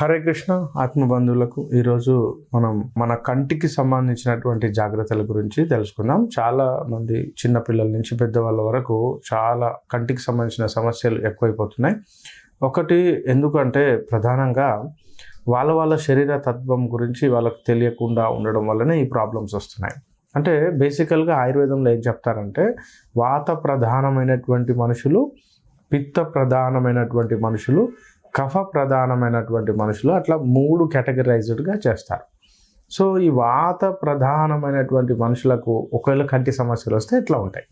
హరే కృష్ణ ఆత్మబంధువులకు ఈరోజు మనం మన కంటికి సంబంధించినటువంటి జాగ్రత్తల గురించి తెలుసుకుందాం. చాలా మంది చిన్నపిల్లల నుంచి పెద్దవాళ్ళ వరకు చాలా కంటికి సంబంధించిన సమస్యలు ఎక్కువైపోతున్నాయి. ఒకటి ఎందుకంటే ప్రధానంగా వాళ్ళ శరీర తత్వం గురించి వాళ్ళకు తెలియకుండా ఉండడం వల్లనే ఈ ప్రాబ్లమ్స్ వస్తున్నాయి. అంటే బేసికల్గా ఆయుర్వేదంలో ఏం చెప్తారంటే వాత ప్రధానమైనటువంటి మనుషులు, పిత్త ప్రధానమైనటువంటి మనుషులు, కఫ ప్రధానమైనటువంటి మనుషులు, అట్లా 3 కేటగరైజ్డ్గా చేస్తారు. సో ఈ వాత ప్రధానమైనటువంటి మనుషులకు ఒకవేళ కంటి సమస్యలు వస్తే ఎట్లా ఉంటాయి.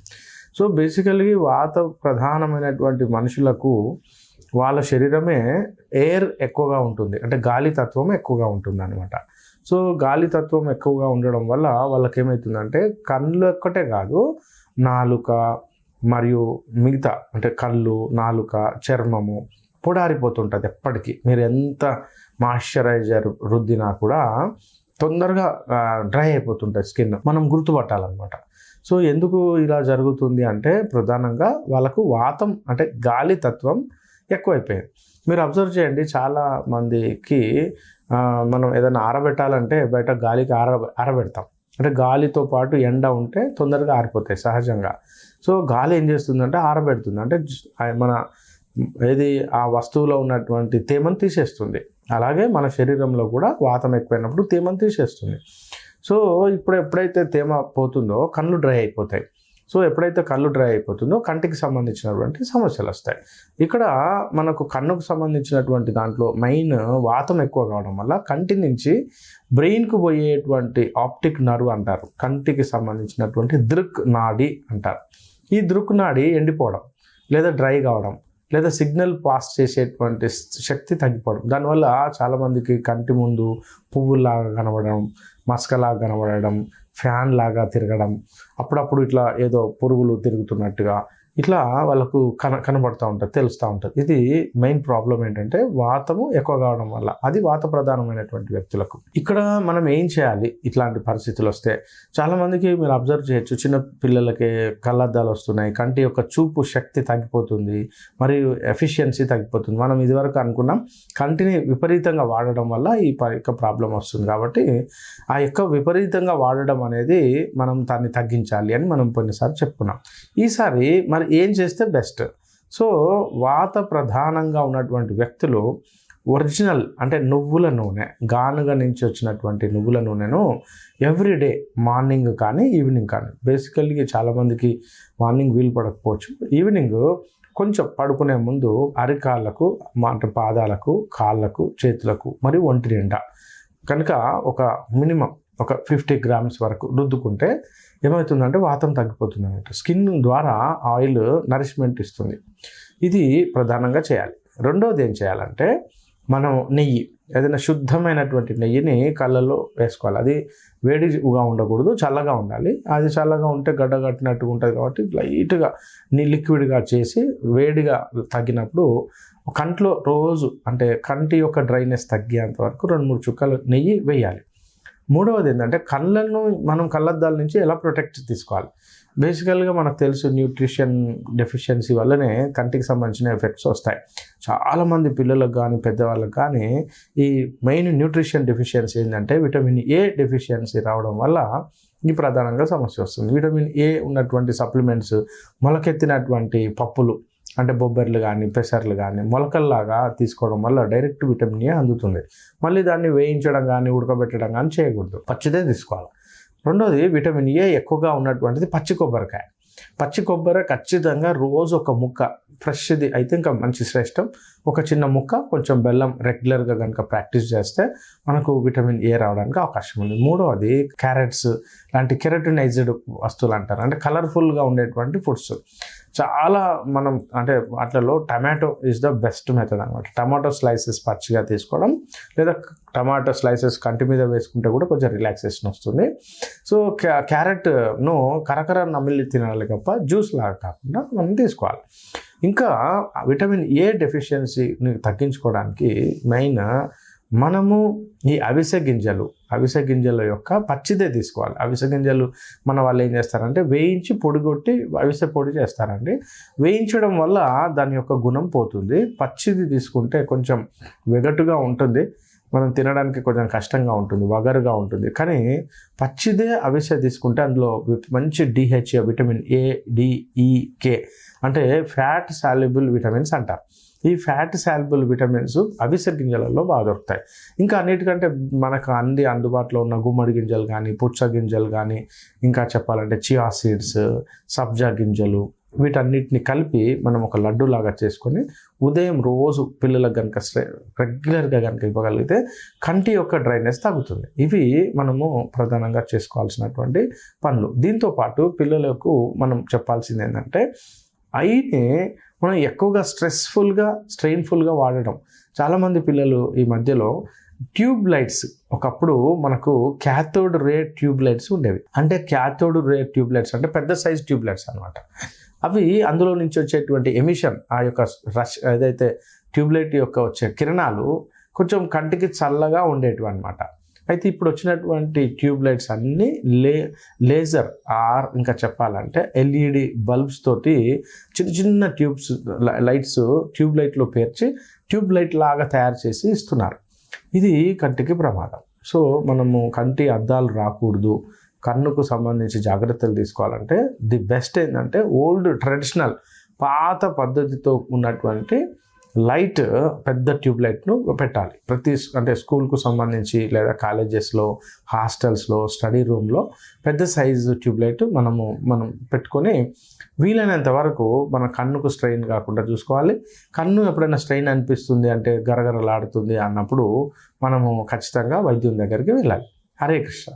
సో బేసికల్గా వాత ప్రధానమైనటువంటి మనుషులకు వాళ్ళ శరీరమే ఎయిర్ ఎక్కువగా ఉంటుంది, అంటే గాలి తత్వం ఎక్కువగా ఉంటుంది అనమాట. సో గాలి తత్వం ఎక్కువగా ఉండడం వల్ల వాళ్ళకి ఏమవుతుందంటే కళ్ళు ఒక్కటే కాదు, నాలుక మరియు మిగతా అంటే కళ్ళు, నాలుక, చర్మము పొడారిపోతుంటుంది ఎప్పటికీ. మీరు ఎంత మాయిశ్చరైజర్ రుద్దినా కూడా తొందరగా డ్రై అయిపోతుంటుంది స్కిన్. మనం గుర్తుపట్టాలన్నమాట. సో ఎందుకు ఇలా జరుగుతుంది అంటే ప్రధానంగా వాళ్ళకు వాతం అంటే గాలి తత్వం ఎక్కువైపోయింది. మీరు అబ్జర్వ్ చేయండి, చాలా మందికి మనం ఏదైనా ఆరబెట్టాలంటే బయట గాలికి ఆరబెడతాం. అంటే గాలితో పాటు ఎండ ఉంటే తొందరగా ఆరిపోతాయి సహజంగా. సో గాలి ఏం చేస్తుందంటే ఆరబెడుతుంది, అంటే మన ఏది ఆ వస్తువులో ఉన్నటువంటి తేమను తీసేస్తుంది. అలాగే మన శరీరంలో కూడా వాతం ఎక్కువైనప్పుడు తేమను తీసేస్తుంది. సో ఎప్పుడైతే తేమ పోతుందో కళ్ళు డ్రై అయిపోతాయి. సో ఎప్పుడైతే కళ్ళు డ్రై అయిపోతుందో కంటికి సంబంధించినటువంటి సమస్యలు వస్తాయి. ఇక్కడ మనకు కన్నుకు సంబంధించినటువంటి దాంట్లో మెయిన్ వాతం ఎక్కువ కావడం వల్ల కంటి నుంచి బ్రెయిన్కు పోయేటువంటి ఆప్టిక్ నర్వ్ అంటారు, కంటికి సంబంధించినటువంటి దృక్ నాడి అంటారు. ఈ దృక్ నాడి ఎండిపోవడం లేదా డ్రై కావడం లేదా సిగ్నల్ పాస్ చేసేటువంటి శక్తి తగ్గిపోవడం, దానివల్ల చాలామందికి కంటి ముందు పువ్వులాగా కనబడడం, మస్కలాగా కనబడడం, ఫ్యాన్ లాగా తిరగడం, అప్పుడప్పుడు ఇట్లా ఏదో పురుగులు తిరుగుతున్నట్టుగా ఇట్లా వాళ్ళకు కనబడుతూ ఉంటుంది, తెలుస్తూ ఉంటుంది. ఇది మెయిన్ ప్రాబ్లం ఏంటంటే వాతము ఎక్కువ కావడం వల్ల. అది వాత ప్రధానమైనటువంటి వ్యక్తులకు. ఇక్కడ మనం ఏం చేయాలి ఇట్లాంటి పరిస్థితులు వస్తే? చాలామందికి మీరు అబ్జర్వ్ చేయొచ్చు, చిన్న పిల్లలకి కళ్ళద్దాలు వస్తున్నాయి, కంటి యొక్క చూపు శక్తి తగ్గిపోతుంది, మరియు ఎఫిషియన్సీ తగ్గిపోతుంది. మనం ఇదివరకు అనుకున్నాం కంటిని విపరీతంగా వాడడం వల్ల ఈ యొక్క ప్రాబ్లం వస్తుంది. కాబట్టి ఆ యొక్క విపరీతంగా వాడడం అనేది మనం దాన్ని తగ్గించాలి అని మనం కొన్నిసార్లు చెప్పుకున్నాం. ఈసారి మరి ఏం చేస్తే బెస్ట్? సో వాత ప్రధానంగా ఉన్నటువంటి వ్యక్తులు ఒరిజినల్ అంటే నువ్వుల నూనె, గానుగ నుంచి వచ్చినటువంటి నువ్వుల నూనెను ఎవ్రీడే మార్నింగ్ కానీ ఈవినింగ్ కానీ, బేసికల్గా చాలామందికి మార్నింగ్ వీలు పడకపోవచ్చు, ఈవినింగ్ కొంచెం పడుకునే ముందు అరికాళ్ళకు, అంటే పాదాలకు, కాళ్ళకు, చేతులకు మరియు ఒంటి నిండా కనుక ఒక మినిమం ఒక 50 grams వరకు రుద్దుకుంటే ఏమవుతుందంటే వాతం తగ్గిపోతుంది అన్నమాట. స్కిన్ ద్వారా ఆయిల్ నరిష్మెంట్ ఇస్తుంది. ఇది ప్రధానంగా చేయాలి. రెండవది ఏం చేయాలంటే మనం నెయ్యి, ఏదైనా శుద్ధమైనటువంటి నెయ్యిని కళ్ళల్లో వేసుకోవాలి. అది వేడిగా ఉండకూడదు, చల్లగా ఉండాలి. అది చల్లగా ఉంటే గడ్డ కట్టినట్టుగా ఉంటుంది కాబట్టి లైట్గా లిక్విడ్గా చేసి వేడిగా తగ్గినప్పుడు కంట్లో రోజు అంటే కంటి యొక్క డ్రైనెస్ తగ్గేంత వరకు 2-3 చుక్కలు నెయ్యి వేయాలి. మూడవది ఏంటంటే కళ్ళను మనం కళ్ళద్దాల నుంచి ఎలా ప్రొటెక్ట్ తీసుకోవాలి. బేసికల్గా మనకు తెలుసు న్యూట్రిషన్ డెఫిషియన్సీ వల్లనే కంటికి సంబంధించిన ఎఫెక్ట్స్ వస్తాయి. చాలామంది పిల్లలకు కానీ పెద్దవాళ్ళకి కానీ ఈ మెయిన్ న్యూట్రిషన్ డెఫిషియన్సీ ఏంటంటే విటమిన్ ఏ డెఫిషియన్సీ రావడం వల్ల ఈ ప్రధానంగా సమస్య వస్తుంది. విటమిన్ ఏ ఉన్నటువంటి సప్లిమెంట్స్, మొలకెత్తినటువంటి పప్పులు అంటే బొబ్బర్లు కానీ పెసర్లు కానీ మొలకల్లాగా తీసుకోవడం వల్ల డైరెక్ట్ విటమిన్ ఏ అందుతుంది. మళ్ళీ దాన్ని వేయించడం కానీ ఉడకబెట్టడం కానీ చేయకూడదు, పచ్చిదే తీసుకోవాలి. రెండోది విటమిన్ ఏ ఎక్కువగా ఉన్నటువంటిది పచ్చి కొబ్బరికాయ. పచ్చి కొబ్బరి ఖచ్చితంగా రోజు ఒక ముక్క, ఫ్రెష్ది అయితే ఇంకా మంచి శ్రేష్టం, ఒక చిన్న ముక్క కొంచెం బెల్లం రెగ్యులర్గా కనుక ప్రాక్టీస్ చేస్తే మనకు విటమిన్ ఏ రావడానికి అవకాశం ఉంది. మూడవది క్యారెట్స్ లాంటి కెరటినైజ్డ్ వస్తువులు అంటారు, అంటే కలర్ఫుల్గా ఉండేటువంటి ఫుడ్స్. చాలా మనం అంటే వాటిలో tomato is the best method అనమాట. టమాటో స్లైసెస్ పచ్చిగా తీసుకోవడం లేదా టమాటో స్లైసెస్ కంటి మీద వేసుకుంటే కూడా కొంచెం రిలాక్సేషన్ వస్తుంది. సో క్యారెట్ను కరకర నమిలి తినాలి తప్ప జ్యూస్ లాగా కాకుండా మనం తీసుకోవాలి. ఇంకా విటమిన్ ఏ డెఫిషియన్సీని తగ్గించుకోవడానికి మెయిన్ మనము ఈ అవిసె గింజలు అవిసె గింజల యొక్క పచ్చిదే తీసుకోవాలి. అవిసె గింజలు మన వాళ్ళు ఏం చేస్తారంటే వేయించి పొడిగొట్టి అవిసె పొడి చేస్తారండి. వేయించడం వల్ల దాని యొక్క గుణం పోతుంది. పచ్చిది తీసుకుంటే కొంచెం వెగటుగా ఉంటుంది, మనం తినడానికి కొంచెం కష్టంగా ఉంటుంది, వగరుగా ఉంటుంది. కానీ పచ్చిదే అవిసె తీసుకుంటే అందులో మంచి DHA, vitamin A, D, E, K అంటే ఫ్యాట్ సాల్యుబుల్ విటమిన్స్ అంటారు. ఈ ఫ్యాట్ సాల్యుబుల్ విటమిన్స్ అవిసె గింజలలో బాగా దొరుకుతాయి. ఇంకా అన్నిటికంటే మనకు అన్ని అందుబాటులో ఉన్న గుమ్మడి గింజలు కానీ, పుచ్చ గింజలు కానీ, ఇంకా చెప్పాలంటే చియా సీడ్స్, సబ్జా గింజలు, వీటన్నిటిని కలిపి మనం ఒక లడ్డు లాగా చేసుకొని ఉదయం రోజు పిల్లలకు కనుక రెగ్యులర్గా కనుక ఇవ్వగలిగితే కంటి యొక్క డ్రైనెస్ తగ్గుతుంది. ఇవి మనము ప్రధానంగా చేసుకోవాల్సినటువంటి పనులు. దీంతోపాటు పిల్లలకు మనం చెప్పాల్సింది ఏంటంటే ఐని మనం ఎక్కువగా స్ట్రెయిన్ఫుల్గా వాడడం. చాలామంది పిల్లలు ఈ మధ్యలో ట్యూబ్ లైట్స్, ఒకప్పుడు మనకు క్యాథోడ్ రే ట్యూబ్ లైట్స్ ఉండేవి. అంటే క్యాథోడ్ రే ట్యూబ్ లైట్స్ అంటే పెద్ద సైజ్ ట్యూబ్ లైట్స్ అనమాట. అవి అందులో నుంచి వచ్చేటువంటి ఎమిషన్, ఆ యొక్క ఏదైతే ట్యూబ్లైట్ యొక్క వచ్చే కిరణాలు కొంచెం కంటికి చల్లగా ఉండేటివి అనమాట. అయితే ఇప్పుడు వచ్చినటువంటి ట్యూబ్ లైట్స్ అన్నీ లేజర్ ఇంకా చెప్పాలంటే LED బల్బ్స్ తోటి చిన్న చిన్న లైట్స్ ట్యూబ్ లైట్లో పేర్చి ట్యూబ్ లైట్ లాగా తయారు చేసి ఇస్తున్నారు. ఇది కంటికి ప్రమాదం. సో మనము కంటి అద్దాలు రాకూడదు, కన్నుకు సంబంధించి జాగ్రత్తలు తీసుకోవాలంటే ది బెస్ట్ ఏంటంటే ఓల్డ్ ట్రెడిషనల్ పాత పద్ధతితో ఉన్నటువంటి లైట్, పెద్ద ట్యూబ్ లైట్ను పెట్టాలి. అంటే స్కూల్కు సంబంధించి లేదా కాలేజెస్లో, హాస్టల్స్లో, స్టడీ రూమ్లో పెద్ద సైజు ట్యూబ్ లైట్ మనం పెట్టుకొని వీలైనంత వరకు మన కన్నుకు స్ట్రెయిన్ కాకుండా చూసుకోవాలి. కన్ను ఎప్పుడైనా స్ట్రెయిన్ అనిపిస్తుంది అంటే గరగరలాడుతుంది అన్నప్పుడు మనము ఖచ్చితంగా వైద్యుని దగ్గరికి వెళ్ళాలి. హరే కృష్ణ.